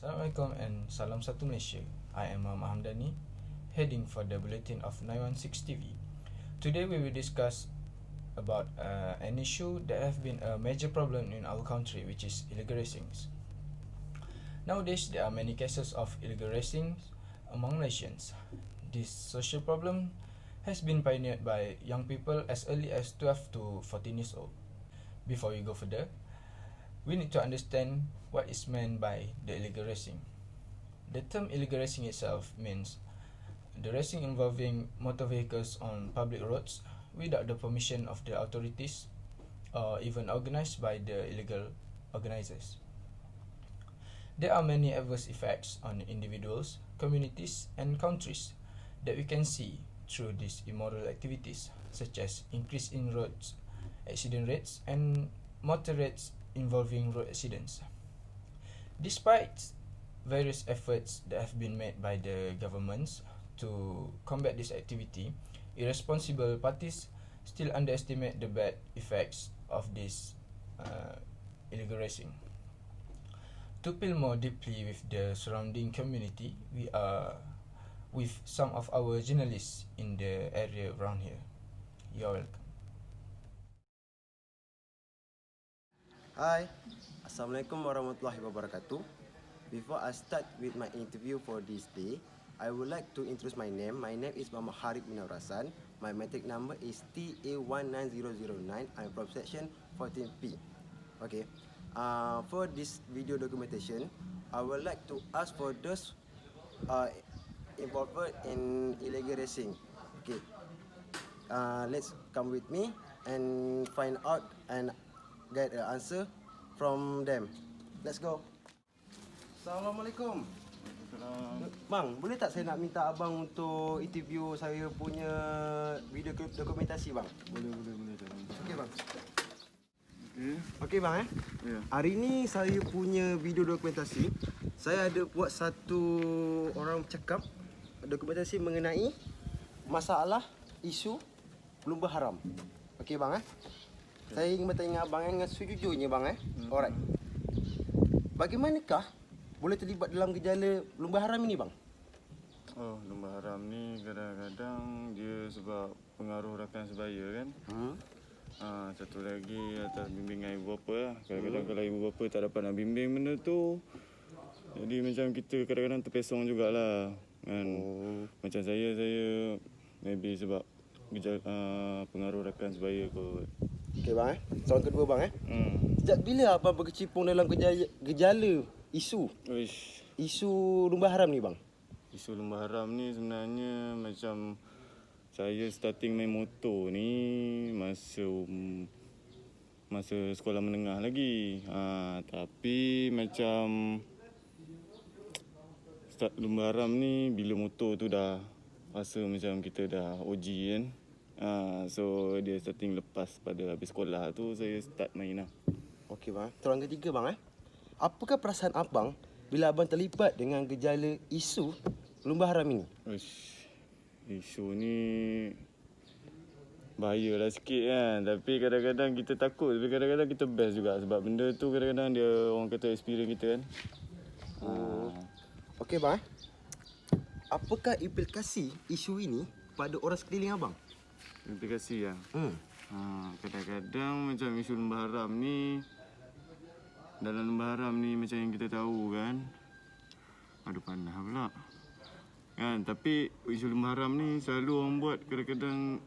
Assalamualaikum and salam satu Malaysia. I am Muhammad Hamdani, heading for the Bulletin of 916 TV. Today we will discuss about an issue that have been a major problem in our country, which is illegal racings. Nowadays, there are many cases of illegal racing among Malaysians. This social problem has been pioneered by young people as early as 12 to 14 years old. Before we go further, we need to understand what is meant by the illegal racing. The term illegal racing itself means the racing involving motor vehicles on public roads without the permission of the authorities or even organized by the illegal organizers. There are many adverse effects on individuals, communities, and countries that we can see through these immoral activities, such as increase in roads accident rates and motor rates involving road accidents. Despite various efforts that have been made by the governments to combat this activity, irresponsible parties still underestimate the bad effects of this illegal racing. To peel more deeply with the surrounding community, we are with some of our journalists in the area around here. You are welcome. Hi, Assalamualaikum warahmatullahi wabarakatuh. Before I start with my interview for this day, I would like to introduce my name. My name is Muhammad Harith bin Rasan. My matric number is TA19009. I'm from section 14P. Okay. For this video documentation, I would like to ask for those involved in illegal racing. Okay. Let's come with me and find out and get an answer from them. Let's go. Assalamualaikum. Bang, boleh tak saya nak minta abang untuk interview saya punya video dokumentasi bang? Boleh. Okey bang. Okey. Okey bang Ya. Hari ni saya punya video dokumentasi. Saya ada buat satu orang cakap dokumentasi mengenai masalah isu lumba haram. Okey bang Saya ingin bertanya abang dengan sejujurnya bang Alright. Bagaimanakah boleh terlibat dalam gejala lumba haram ini bang? Oh, lumba haram ni kadang-kadang dia sebab pengaruh rakan sebaya kan. Satu lagi atas bimbingan ibu bapa lah. Kadang-kadang kalau ibu bapa tak dapat nak bimbing benda tu, jadi macam kita kadang-kadang terpesong jugalah kan. Macam saya maybe sebab pengaruh rakan sebaya kot. Okey bang Soalan kedua bang Sejak bila abang berkecimpung dalam gejala isu lumba haram ni bang? Isu lumba haram ni sebenarnya macam saya starting main motor ni masa sekolah menengah lagi. Tapi macam start lumba haram ni bila motor tu dah rasa macam kita dah OG kan. So dia starting lepas pada habis sekolah tu saya start main lah. Okey bang. Soalan ketiga bang Apakah perasaan abang bila abang terlibat dengan gejala isu lumba haram ini? Isu ni bahayalah sikit kan. Tapi kadang-kadang kita takut, tapi kadang-kadang kita best juga sebab benda tu kadang-kadang dia orang kata experience kita kan. Okey bang Apakah implikasi isu ini pada orang sekeliling abang? Implikasi lah. Kadang-kadang macam isu lumba haram ni, dalam lumba haram ni macam yang kita tahu kan. Aduh panas pula. Kan, tapi isu lumba haram ni selalu orang buat kadang-kadang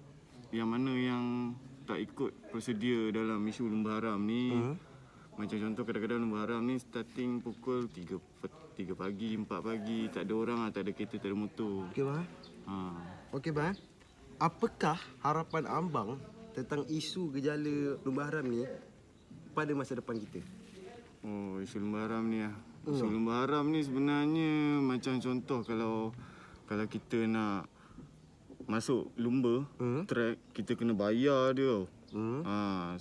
yang mana yang tak ikut prosedur dalam isu lumba haram ni. Macam contoh kadang-kadang lumba haram ni starting pukul 3 pagi, 4 pagi, tak ada orang lah, tak ada kereta, tak ada motor. Okey bang Okey bang Apakah harapan abang tentang isu gejala lumba haram ni pada masa depan kita? Oh, isu lumba haram ni lah. Isu lumba haram ni sebenarnya macam contoh kalau kita nak masuk lumba track, kita kena bayar dia.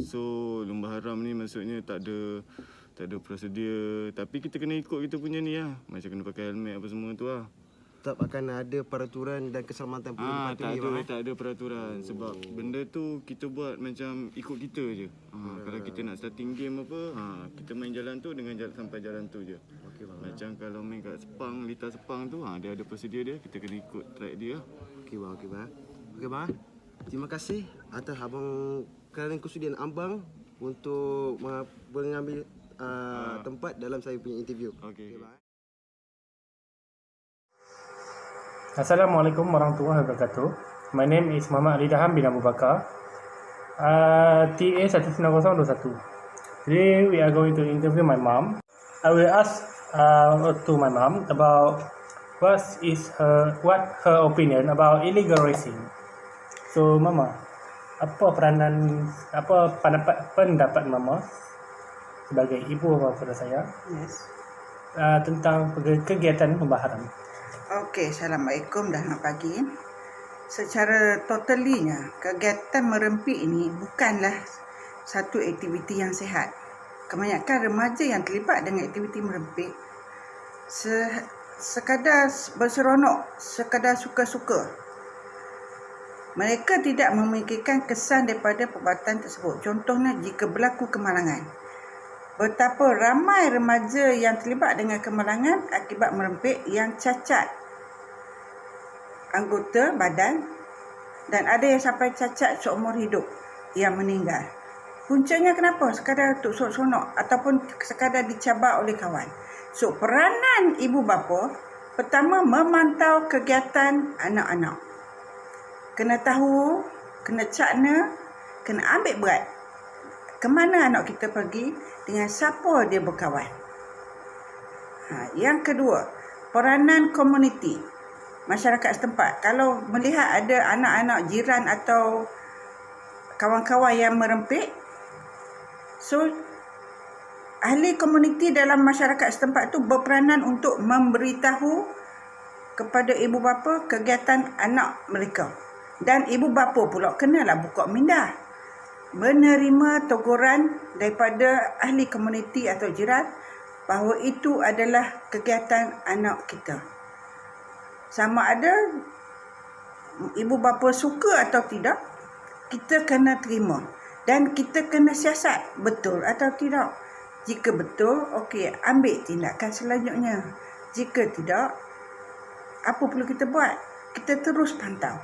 So lumba haram ni maksudnya tak ada prosedur, tapi kita kena ikut kita punya ni lah. Macam kena pakai helmet apa semua tu lah. tetap akan ada peraturan dan keselamatan perlu dipatuhi. Tak ada peraturan. Sebab benda tu kita buat macam ikut kita je. Kalau kita nak starting game apa, kita main jalan tu dengan sampai jalan tu je. Okey bang. Macam kalau main kat Sepang, Lita Sepang tu, dia ada prosedur dia, kita kena ikut track dia. Okey bang. Okey bang. Terima kasih atas kerana kesudian abang untuk mengambil tempat dalam saya punya interview. Okey. bang. Assalamualaikum warahmatullahi wabarakatuh. My name is Muhammad Ali Daham bin Abu Bakar. TA 19021. Today we are going to interview my mom. I will ask to my mom about what her opinion about illegal racing. So mama, apa pendapat mama sebagai ibu bapa pada saya? Yes. Tentang kegiatan lembah haram. Okey, Assalamualaikum dan selamat pagi. Secara totalinya, kegiatan merempik ini bukanlah satu aktiviti yang sihat. Kebanyakan remaja yang terlibat dengan aktiviti merempik sekadar berseronok, sekadar suka-suka. Mereka tidak memikirkan kesan daripada perbuatan tersebut. Contohnya jika berlaku kemalangan. Betapa ramai remaja yang terlibat dengan kemalangan akibat merempik yang cacat anggota badan dan ada yang sampai cacat seumur hidup yang meninggal. Puncanya kenapa? Sekadar untuk seronok ataupun sekadar dicabar oleh kawan. So, peranan ibu bapa pertama memantau kegiatan anak-anak. Kena tahu, kena cakna, kena ambil berat. Kemana anak kita pergi, dengan siapa dia berkawan. Yang kedua, peranan komuniti, masyarakat setempat. Kalau melihat ada anak-anak jiran atau kawan-kawan yang merempik, so ahli komuniti dalam masyarakat setempat itu berperanan untuk memberitahu kepada ibu bapa kegiatan anak mereka. Dan ibu bapa pula kenalah buka minda, menerima teguran daripada ahli komuniti atau jiran bahawa itu adalah kegiatan anak kita. Sama ada ibu bapa suka atau tidak, kita kena terima dan kita kena siasat betul atau tidak. Jika betul, okey, ambil tindakan selanjutnya. Jika tidak, apa perlu kita buat? Kita terus pantau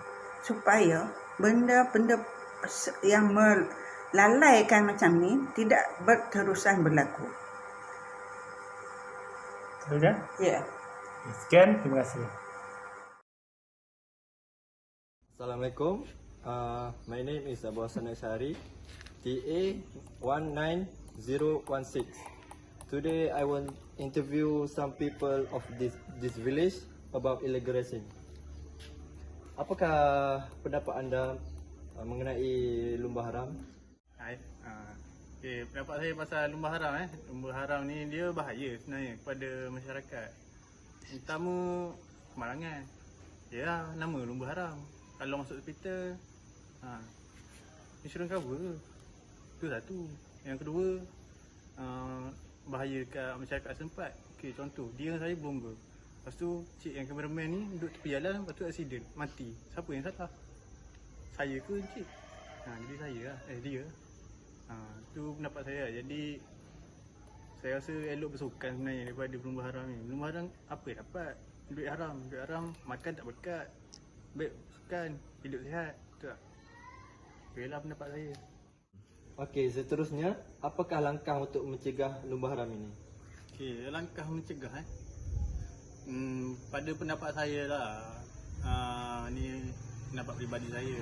supaya benda-benda yang melalaikan macam ni tidak berterusan berlaku. Sudah? Ya. Sekian, terima kasih. Assalamualaikum. My name is Abu Hassan Ashari, TA 19016. Today I will interview some people of this village about illegal racing. Apakah pendapat anda mengenai lumba haram? Hai. Pendapat saya pasal lumba haram. Lumba haram ni dia bahaya sebenarnya kepada masyarakat. Pertama, kemalangan. Ya, nama lumba haram. Kalau masuk hospital, insurans cover. Itu satu. Yang kedua, bahaya kat masyarakat setempat. Okey, contoh, dia dengan saya berlumba. Lepas tu, cik yang cameraman ni duduk tepi jalan, lepas tu accident, mati. Siapa yang salah? Saya ke cik? Jadi saya lah. Dia. Tu pendapat saya. Jadi saya rasa elok bersukan sebenarnya daripada berlumba haram ni. Berlumba haram apa yang dapat? Duit haram, makan tak berkat. Baik bersukan, hidup sihat. Betul tak? Itulah pendapat saya. Okey, seterusnya, apakah langkah untuk mencegah lumba haram ini? Okey, langkah mencegah pada pendapat saya lah. Ni pendapat peribadi saya.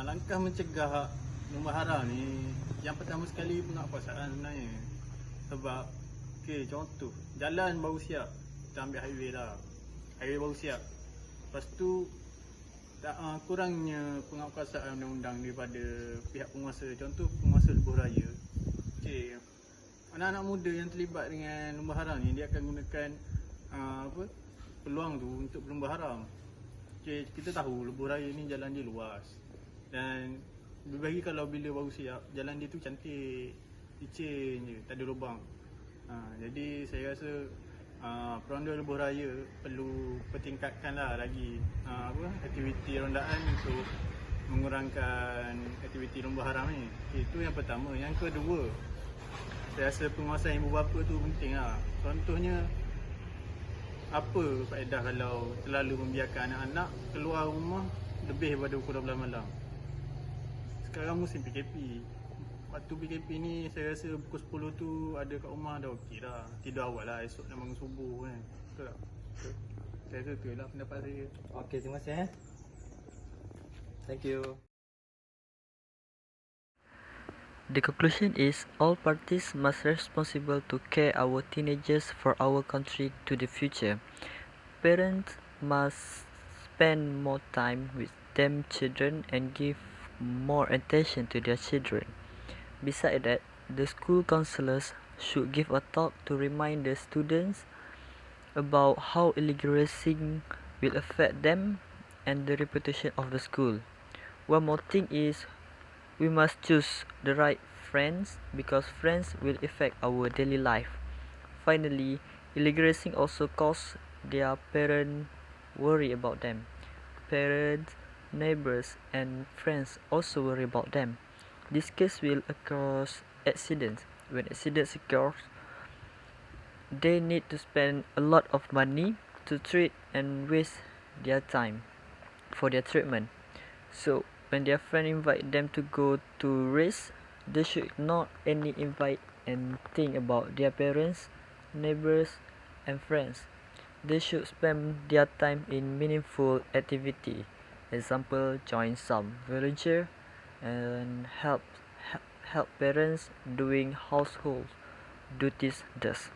Langkah mencegah lumba haram ni, yang pertama sekali pengawasan sebenarnya. Sebab okey, contoh jalan baru siap, kita ambil highway lah. Highway baru siap. Lepas tu kurangnya pengawasan undang-undang daripada pihak penguasa. Contoh penguasa lebuh raya. Okey, anak-anak muda yang terlibat dengan lumba haram ni, dia akan gunakan peluang tu untuk berlumba haram. Okay, kita tahu lebuh raya ni jalan dia luas. Dan berbagi kalau bila baru siap, jalan dia tu cantik, licin je, tak ada lubang. Jadi saya rasa Peronda Lebuh Raya perlu pertingkatkan lah lagi aktiviti rondaan untuk mengurangkan aktiviti lumba haram ni. Itu yang pertama. Yang kedua, saya rasa penguasaan ibu bapa tu penting lah. Contohnya, apa faedah kalau terlalu membiarkan anak-anak keluar rumah lebih daripada pukul 12 malam. Sekarang musim PKP. Waktu PKP ni saya rasa pukul 10 tu ada kat rumah dah okey dah. Tidur awal lah, esok nak bangun subuh kan. Betul tak? Saya rasa tu lah pendapat saya. Okay, terima kasih. Thank you. The conclusion is all parties must responsible to care our teenagers for our country to the future. Parents must spend more time with them children and give more attention to their children. Besides that, the school counselors should give a talk to remind the students about how illegal racing will affect them and the reputation of the school. One more thing is we must choose the right friends because friends will affect our daily life. Finally, illegal racing also cause their parents worry about them. Parents, neighbors, and friends also worry about them. This case will cause accidents. When accidents occur, they need to spend a lot of money to treat and waste their time for their treatment. So when their friend invite them to go to race, they should ignore any invite and think about their parents, neighbors, and friends. They should spend their time in meaningful activity. Example, join some volunteer and help parents doing household duties thus.